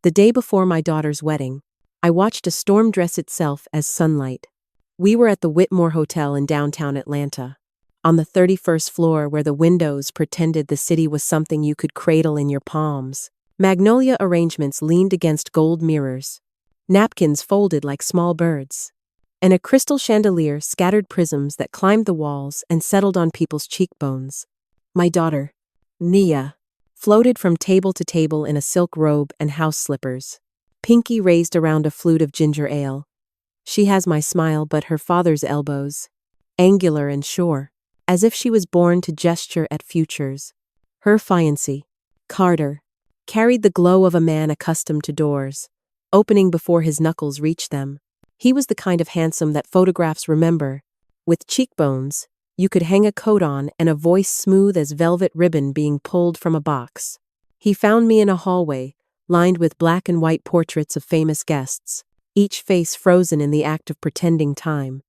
The day before my daughter's wedding, I watched a storm dress itself as sunlight. We were at the Whitmore Hotel in downtown Atlanta, on the 31st floor where the windows pretended the city was something you could cradle in your palms. Magnolia arrangements leaned against gold mirrors, napkins folded like small birds, and a crystal chandelier scattered prisms that climbed the walls and settled on people's cheekbones. My daughter, Nia, floated from table to table in a silk robe and house slippers, pinky raised around a flute of ginger ale. She has my smile but her father's elbows, angular and sure, as if she was born to gesture at futures. Her fiancé, Carter, carried the glow of a man accustomed to doors, opening before his knuckles reached them. He was the kind of handsome that photographs remember, with cheekbones you could hang a coat on and a voice smooth as velvet ribbon being pulled from a box. He found me in a hallway, lined with black and white portraits of famous guests, each face frozen in the act of pretending time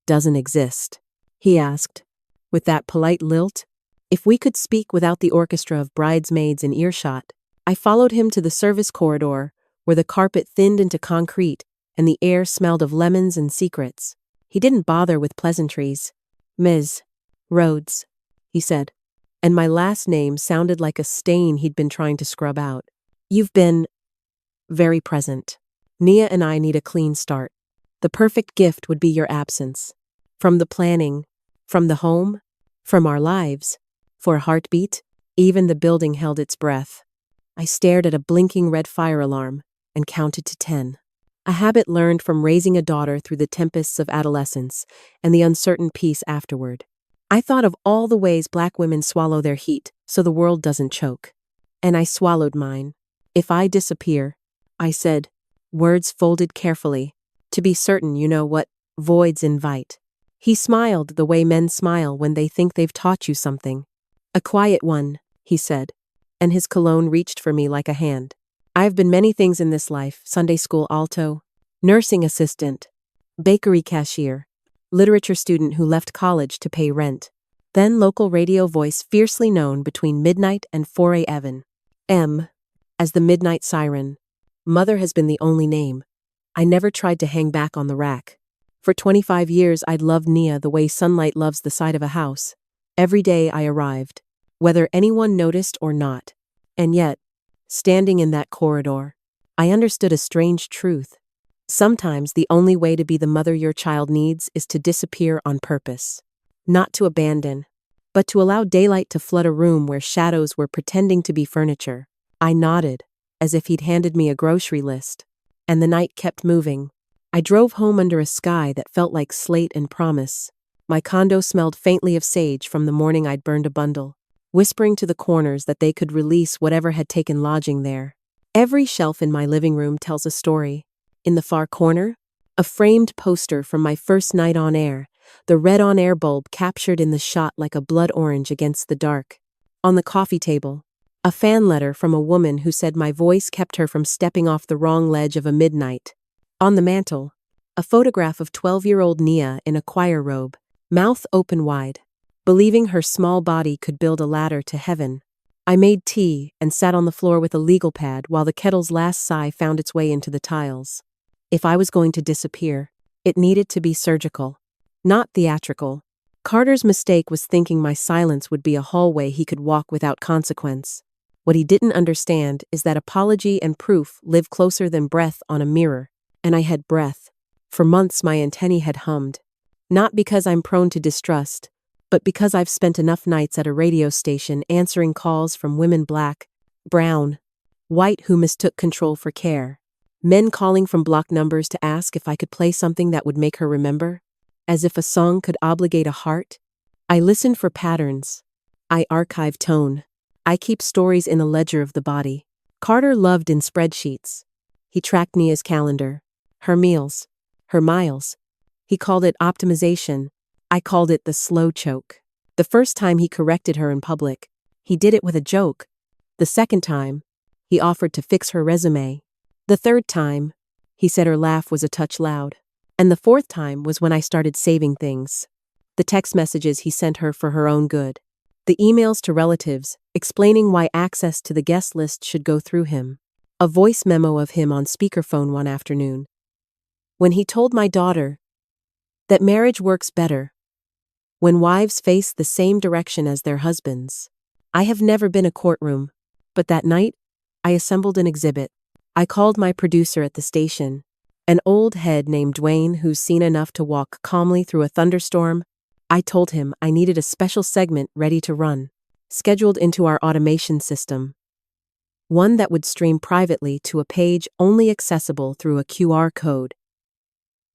doesn't exist. He asked, with that polite lilt. If we could speak without the orchestra of bridesmaids in earshot. I followed him to the service corridor, where the carpet thinned into concrete and the air smelled of lemons and secrets. He didn't bother with pleasantries. Ms. Rhodes, he said, and my last name sounded like a stain he'd been trying to scrub out. You've been very present. Nia and I need a clean start. The perfect gift would be your absence. From the planning, from the home, from our lives. For a heartbeat, even the building held its breath. I stared at a blinking red fire alarm and counted to 10. A habit learned from raising a daughter through the tempests of adolescence and the uncertain peace afterward. I thought of all the ways Black women swallow their heat so the world doesn't choke. And I swallowed mine. If I disappear, I said, words folded carefully, to be certain you know what voids invite. He smiled the way men smile when they think they've taught you something. A quiet one, he said, and his cologne reached for me like a hand. I've been many things in this life: Sunday school alto, nursing assistant, bakery cashier, literature student who left college to pay rent, then local radio voice fiercely known between midnight and 4 a.m. as the midnight siren. Mother has been the only name. I never tried to hang back on the rack. For 25 years I'd loved Nia the way sunlight loves the side of a house. Every day I arrived, whether anyone noticed or not. And yet, standing in that corridor, I understood a strange truth. Sometimes the only way to be the mother your child needs is to disappear on purpose. Not to abandon, but to allow daylight to flood a room where shadows were pretending to be furniture. I nodded, as if he'd handed me a grocery list. And the night kept moving. I drove home under a sky that felt like slate and promise. My condo smelled faintly of sage from the morning I'd burned a bundle, whispering to the corners that they could release whatever had taken lodging there. Every shelf in my living room tells a story. In the far corner, a framed poster from my first night on air, the red on-air bulb captured in the shot like a blood orange against the dark. On the coffee table, a fan letter from a woman who said my voice kept her from stepping off the wrong ledge of a midnight. On the mantel, a photograph of 12-year-old Nia in a choir robe, mouth open wide, believing her small body could build a ladder to heaven. I made tea and sat on the floor with a legal pad while the kettle's last sigh found its way into the tiles. If I was going to disappear, it needed to be surgical, not theatrical. Carter's mistake was thinking my silence would be a hallway he could walk without consequence. What he didn't understand is that apology and proof live closer than breath on a mirror. And I had breath. For months my antennae had hummed. Not because I'm prone to distrust, but because I've spent enough nights at a radio station answering calls from women black, brown, white who mistook control for care. Men calling from block numbers to ask if I could play something that would make her remember. As if a song could obligate a heart. I listened for patterns. I archive tone. I keep stories in a ledger of the body. Carter loved in spreadsheets. He tracked Nia's calendar. Her meals, her miles. He called it optimization. I called it the slow choke. The first time he corrected her in public, he did it with a joke. The second time, he offered to fix her resume. The third time, he said her laugh was a touch loud. And the fourth time was when I started saving things. The text messages he sent her for her own good. The emails to relatives, explaining why access to the guest list should go through him. A voice memo of him on speakerphone one afternoon, when he told my daughter that marriage works better when wives face the same direction as their husbands. I have never been a courtroom, but that night, I assembled an exhibit. I called my producer at the station, an old head named Dwayne who's seen enough to walk calmly through a thunderstorm. I told him I needed a special segment ready to run, scheduled into our automation system. One that would stream privately to a page only accessible through a QR code,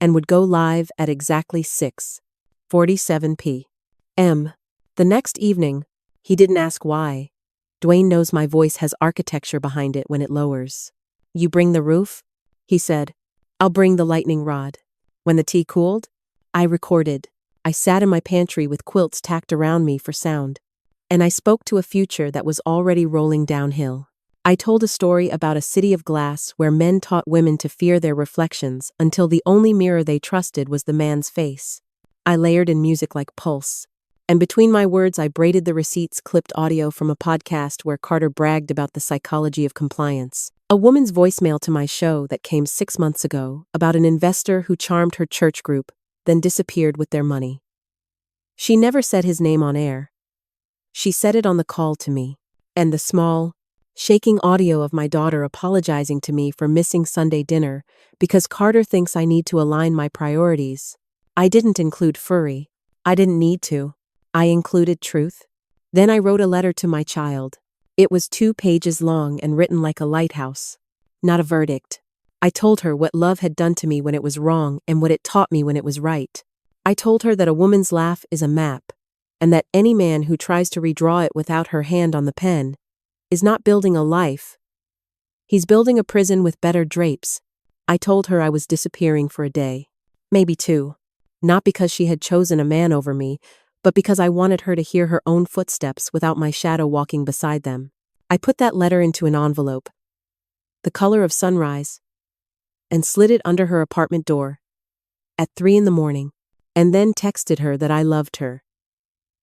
and would go live at exactly 6:47 p.m. The next evening, he didn't ask why. Dwayne knows my voice has architecture behind it when it lowers. You bring the roof? He said. I'll bring the lightning rod. When the tea cooled, I recorded. I sat in my pantry with quilts tacked around me for sound. And I spoke to a future that was already rolling downhill. I told a story about a city of glass where men taught women to fear their reflections until the only mirror they trusted was the man's face. I layered in music like Pulse. And between my words I braided the receipts clipped audio from a podcast where Carter bragged about the psychology of compliance. A woman's voicemail to my show that came 6 months ago about an investor who charmed her church group, then disappeared with their money. She never said his name on air. She said it on the call to me. And the small, shaking audio of my daughter apologizing to me for missing Sunday dinner because Carter thinks I need to align my priorities. I didn't include furry. I didn't need to. I included truth. Then I wrote a letter to my child. It was 2 pages long and written like a lighthouse. Not a verdict. I told her what love had done to me when it was wrong and what it taught me when it was right. I told her that a woman's laugh is a map, and that any man who tries to redraw it without her hand on the pen is not building a life. He's building a prison with better drapes. I told her I was disappearing for a day, maybe 2. Not because she had chosen a man over me, but because I wanted her to hear her own footsteps without my shadow walking beside them. I put that letter into an envelope, the color of sunrise, and slid it under her apartment door at 3 a.m, and then texted her that I loved her,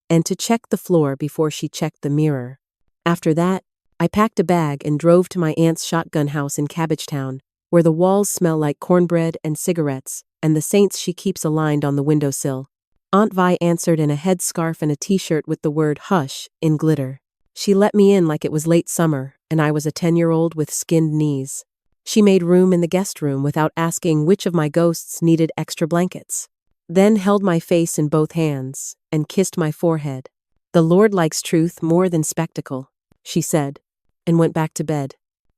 and to check the floor before she checked the mirror. After that, I packed a bag and drove to my aunt's shotgun house in Cabbagetown, where the walls smell like cornbread and cigarettes, and the saints she keeps aligned on the windowsill. Aunt Vi answered in a headscarf and a t-shirt with the word hush in glitter. She let me in like it was late summer, and I was a 10-year-old with skinned knees. She made room in the guest room without asking which of my ghosts needed extra blankets. Then held my face in both hands and kissed my forehead. The Lord likes truth more than spectacle, she said, and went back to bed.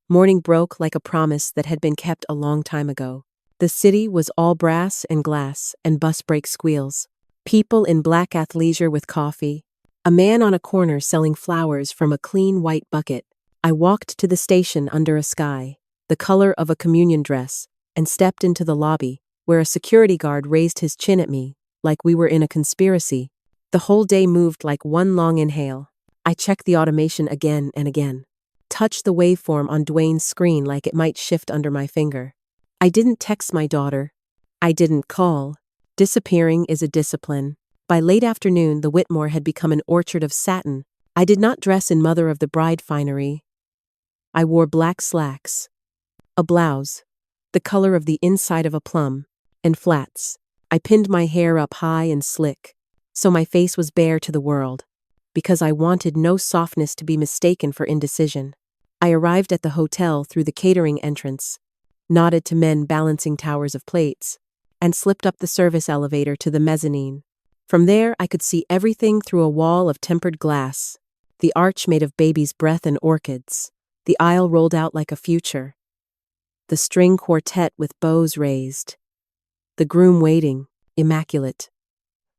Morning broke like a promise that had been kept a long time ago. The city was all brass and glass and bus brake squeals. People in black athleisure with coffee. A man on a corner selling flowers from a clean white bucket. I walked to the station under a sky, the color of a communion dress, and stepped into the lobby, where a security guard raised his chin at me, like we were in a conspiracy. The whole day moved like one long inhale. I checked the automation again and again. Touched the waveform on Dwayne's screen like it might shift under my finger. I didn't text my daughter. I didn't call. Disappearing is a discipline. By late afternoon, the Whitmore had become an orchard of satin. I did not dress in mother of the bride finery. I wore black slacks, a blouse, the color of the inside of a plum, and flats. I pinned my hair up high and slick, so my face was bare to the world, because I wanted no softness to be mistaken for indecision. I arrived at the hotel through the catering entrance, nodded to men balancing towers of plates, and slipped up the service elevator to the mezzanine. From there, I could see everything through a wall of tempered glass, the arch made of baby's breath and orchids. The aisle rolled out like a future. The string quartet with bows raised. The groom waiting, immaculate.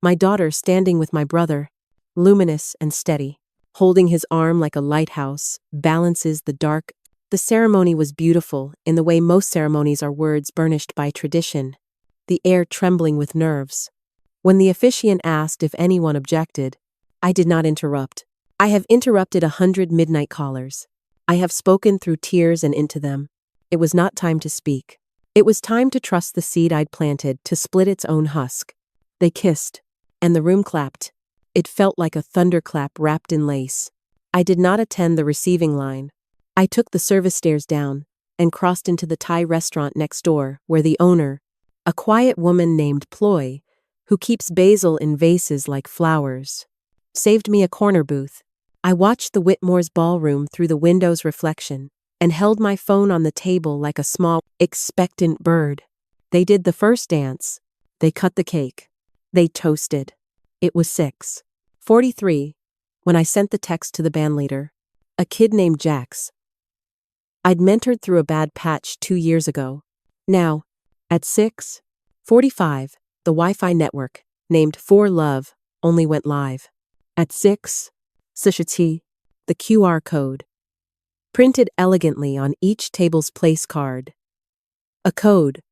My daughter standing with my brother, luminous and steady, holding his arm like a lighthouse, balances the dark. The ceremony was beautiful in the way most ceremonies are, words burnished by tradition, the air trembling with nerves. When the officiant asked if anyone objected, I did not interrupt. I have interrupted 100 midnight callers. I have spoken through tears and into them. It was not time to speak. It was time to trust the seed I'd planted to split its own husk. They kissed, and the room clapped. It felt like a thunderclap wrapped in lace. I did not attend the receiving line. I took the service stairs down, and crossed into the Thai restaurant next door, where the owner, a quiet woman named Ploy, who keeps basil in vases like flowers, saved me a corner booth. I watched the Whitmore's ballroom through the window's reflection and held my phone on the table like a small, expectant bird. They did the first dance. They cut the cake. They toasted. It was 6:43 when I sent the text to the bandleader, a kid named Jax. I'd mentored through a bad patch 2 years ago. Now, at 6:45, the Wi-Fi network, named For Love, only went live. At 6:60, the QR code, printed elegantly on each table's place card. A code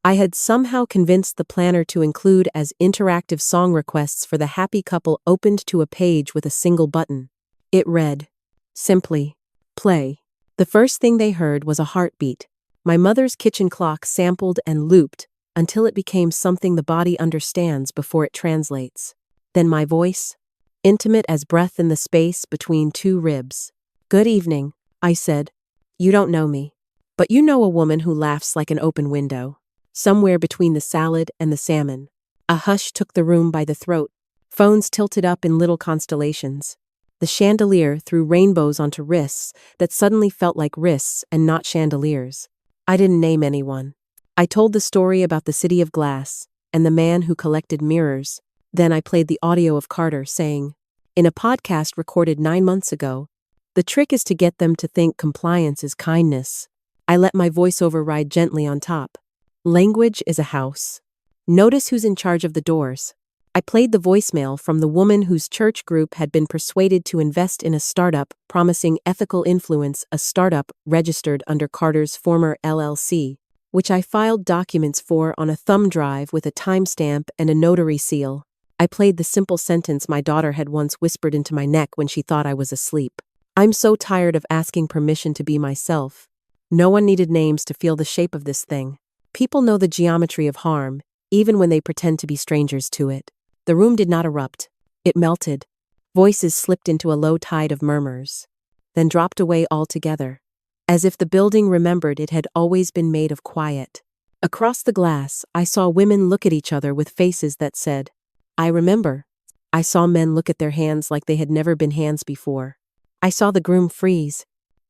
I had somehow convinced the planner to include as interactive song requests for the happy couple, opened to a page with a single button. It read, simply, play. The first thing they heard was a heartbeat. My mother's kitchen clock sampled and looped until it became something the body understands before it translates. Then my voice, intimate as breath in the space between two ribs. Good evening, I said. You don't know me, but you know a woman who laughs like an open window. Somewhere between the salad and the salmon. A hush took the room by the throat. Phones tilted up in little constellations. The chandelier threw rainbows onto wrists that suddenly felt like wrists and not chandeliers. I didn't name anyone. I told the story about the city of glass and the man who collected mirrors. Then I played the audio of Carter saying, in a podcast recorded 9 months ago, the trick is to get them to think compliance is kindness. I let my voiceover ride gently on top. Language is a house. Notice who's in charge of the doors. I played the voicemail from the woman whose church group had been persuaded to invest in a startup promising ethical influence, a startup registered under Carter's former LLC, which I filed documents for on a thumb drive with a timestamp and a notary seal. I played the simple sentence my daughter had once whispered into my neck when she thought I was asleep. I'm so tired of asking permission to be myself. No one needed names to feel the shape of this thing. People know the geometry of harm, even when they pretend to be strangers to it. The room did not erupt. It melted. Voices slipped into a low tide of murmurs, then dropped away altogether, as if the building remembered it had always been made of quiet. Across the glass, I saw women look at each other with faces that said, I remember. I saw men look at their hands like they had never been hands before. I saw the groom freeze,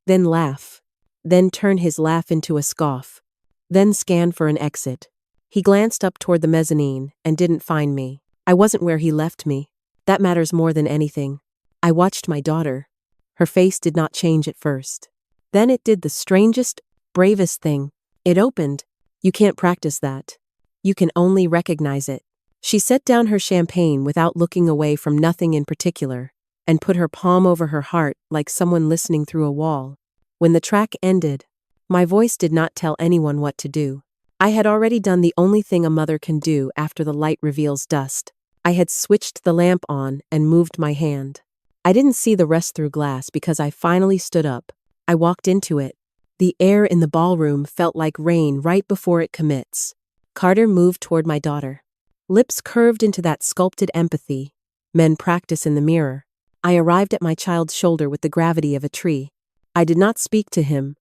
then laugh, then turn his laugh into a scoff, then scan for an exit. He glanced up toward the mezzanine and didn't find me. I wasn't where he left me. That matters more than anything. I watched my daughter. Her face did not change at first. Then it did the strangest, bravest thing. It opened. You can't practice that. You can only recognize it. She set down her champagne without looking away from nothing in particular, and put her palm over her heart like someone listening through a wall. When the track ended, my voice did not tell anyone what to do. I had already done the only thing a mother can do after the light reveals dust. I had switched the lamp on and moved my hand. I didn't see the rest through glass because I finally stood up. I walked into it. The air in the ballroom felt like rain right before it commits. Carter moved toward my daughter. Lips curved into that sculpted empathy men practice in the mirror. I arrived at my child's shoulder with the gravity of a tree. I did not speak to him.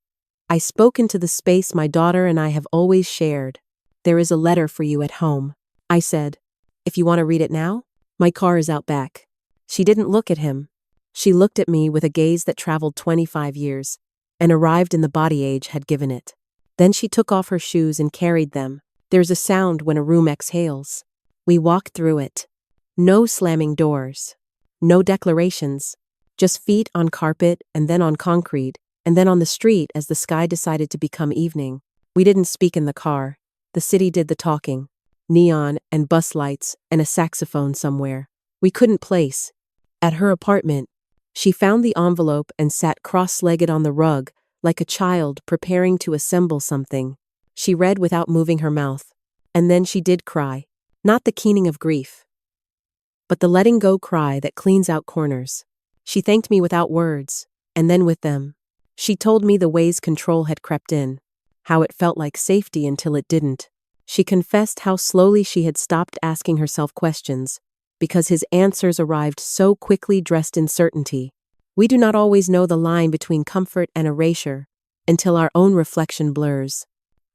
I spoke into the space my daughter and I have always shared. There is a letter for you at home, I said. If you want to read it now? My car is out back. She didn't look at him. She looked at me with a gaze that traveled 25 years and arrived in the body age had given it. Then she took off her shoes and carried them. There's a sound when a room exhales. We walked through it. No slamming doors. No declarations. Just feet on carpet and then on concrete and then on the street as the sky decided to become evening. We didn't speak in the car. The city did the talking. Neon and bus lights and a saxophone somewhere. We couldn't place. At her apartment, she found the envelope and sat cross-legged on the rug like a child preparing to assemble something. She read without moving her mouth. And then she did cry. Not the keening of grief, but the letting go cry that cleans out corners. She thanked me without words, and then with them. She told me the ways control had crept in, how it felt like safety until it didn't. She confessed how slowly she had stopped asking herself questions, because his answers arrived so quickly dressed in certainty. We do not always know the line between comfort and erasure, until our own reflection blurs.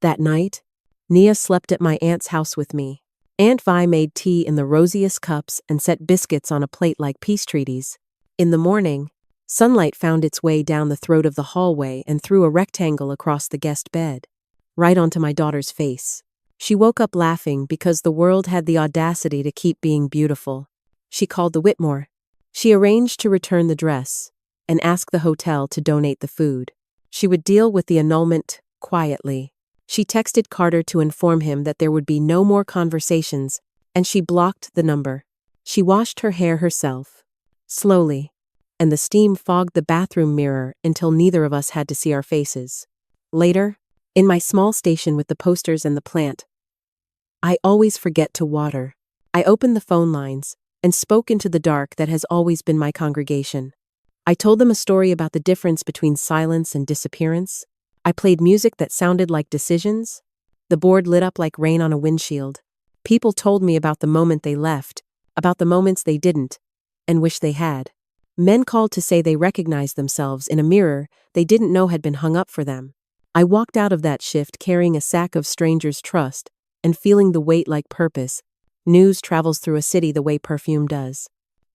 That night, Nia slept at my aunt's house with me. Aunt Vi made tea in the rosiest cups and set biscuits on a plate like peace treaties. In the morning, sunlight found its way down the throat of the hallway and through a rectangle across the guest bed, right onto my daughter's face. She woke up laughing because the world had the audacity to keep being beautiful. She called the Whitmore. She arranged to return the dress and ask the hotel to donate the food. She would deal with the annulment quietly. She texted Carter to inform him that there would be no more conversations, and she blocked the number. She washed her hair herself, slowly, and the steam fogged the bathroom mirror until neither of us had to see our faces. Later, in my small station with the posters and the plant, I always forget to water. I opened the phone lines and spoke into the dark that has always been my congregation. I told them a story about the difference between silence and disappearance. I played music that sounded like decisions. The board lit up like rain on a windshield. People told me about the moment they left, about the moments they didn't, and wish they had. Men called to say they recognized themselves in a mirror they didn't know had been hung up for them. I walked out of that shift carrying a sack of strangers' trust and feeling the weight like purpose. News travels through a city the way perfume does.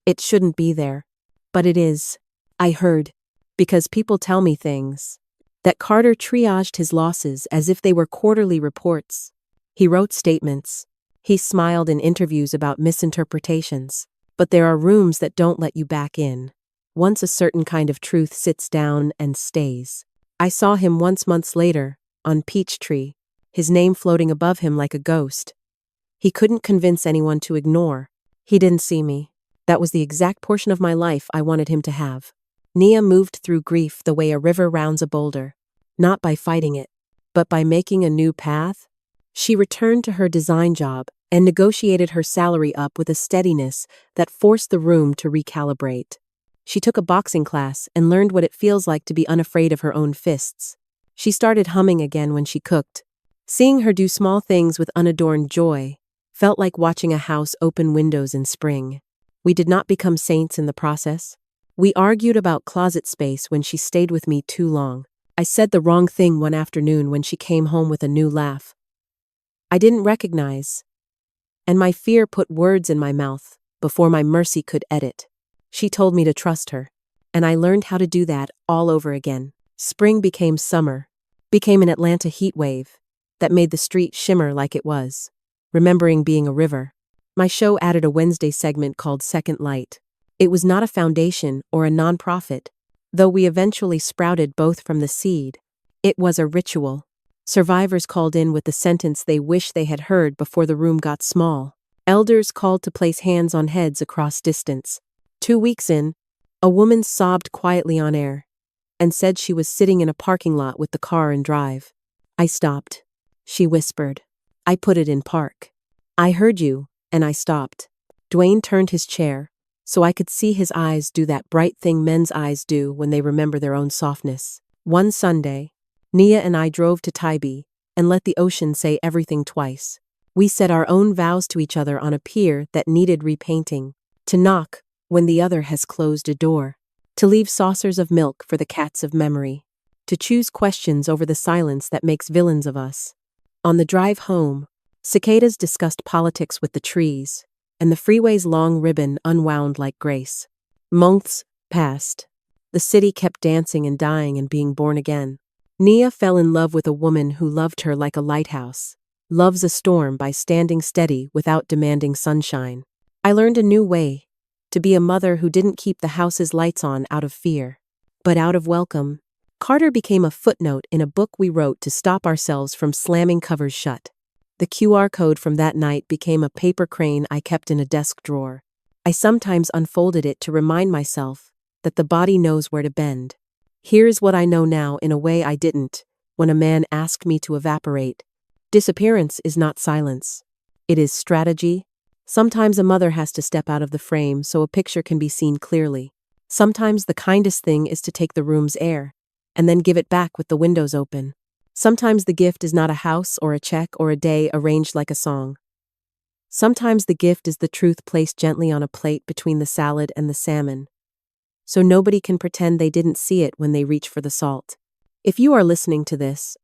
It shouldn't be there, but it is. I heard, because people tell me things, that Carter triaged his losses as if they were quarterly reports. He wrote statements. He smiled in interviews about misinterpretations. But there are rooms that don't let you back in. Once a certain kind of truth sits down and stays. I saw him once months later, on Peachtree, his name floating above him like a ghost. He couldn't convince anyone to ignore. He didn't see me. That was the exact portion of my life I wanted him to have. Nia moved through grief the way a river rounds a boulder, not by fighting it, but by making a new path. She returned to her design job and negotiated her salary up with a steadiness that forced the room to recalibrate. She took a boxing class and learned what it feels like to be unafraid of her own fists. She started humming again when she cooked. Seeing her do small things with unadorned joy felt like watching a house open windows in spring. We did not become saints in the process. We argued about closet space when she stayed with me too long. I said the wrong thing one afternoon when she came home with a new laugh I didn't recognize, and my fear put words in my mouth before my mercy could edit. She told me to trust her, and I learned how to do that all over again. Spring became summer, became an Atlanta heat wave that made the street shimmer like it was, remembering being a river. My show added a Wednesday segment called Second Light. It was not a foundation or a nonprofit, though we eventually sprouted both from the seed. It was a ritual. Survivors called in with the sentence they wish they had heard before the room got small. Elders called to place hands on heads across distance. 2 weeks in, a woman sobbed quietly on air and said she was sitting in a parking lot with the car and drive. I stopped. She whispered. I put it in park. I heard you, and I stopped. Dwayne turned his chair, so I could see his eyes do that bright thing men's eyes do when they remember their own softness. One Sunday, Nia and I drove to Tybee and let the ocean say everything twice. We said our own vows to each other on a pier that needed repainting. To knock when the other has closed a door. To leave saucers of milk for the cats of memory. To choose questions over the silence that makes villains of us. On the drive home, cicadas discussed politics with the trees, and the freeway's long ribbon unwound like grace. Months passed. The city kept dancing and dying and being born again. Nia fell in love with a woman who loved her like a lighthouse, loves a storm by standing steady without demanding sunshine. I learned a new way to be a mother who didn't keep the house's lights on out of fear, but out of welcome. Carter became a footnote in a book we wrote to stop ourselves from slamming covers shut. The QR code from that night became a paper crane I kept in a desk drawer. I sometimes unfolded it to remind myself that the body knows where to bend. Here's what I know now in a way I didn't when a man asked me to evaporate. Disappearance is not silence. It is strategy. Sometimes a mother has to step out of the frame so a picture can be seen clearly. Sometimes the kindest thing is to take the room's air and then give it back with the windows open. Sometimes the gift is not a house or a check or a day arranged like a song. Sometimes the gift is the truth placed gently on a plate between the salad and the salmon, so nobody can pretend they didn't see it when they reach for the salt. If you are listening to this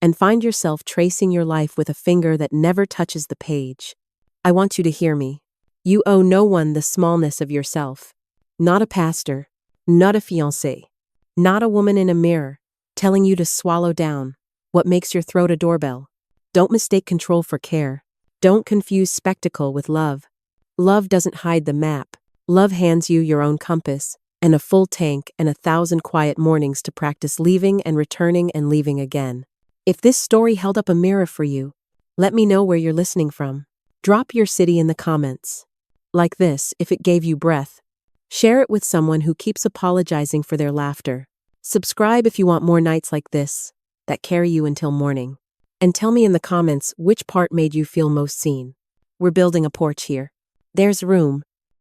and find yourself tracing your life with a finger that never touches the page, I want you to hear me. You owe no one the smallness of yourself. Not a pastor, not a fiancé, not a woman in a mirror telling you to swallow down what makes your throat a doorbell. Don't mistake control for care. Don't confuse spectacle with love. Love doesn't hide the map. Love hands you your own compass and a full tank and 1,000 quiet mornings to practice leaving and returning and leaving again. If this story held up a mirror for you, let me know where you're listening from. Drop your city in the comments. Like this, if it gave you breath. Share it with someone who keeps apologizing for their laughter. Subscribe if you want more nights like this that carry you until morning. And tell me in the comments which part made you feel most seen. We're building a porch here. There's room.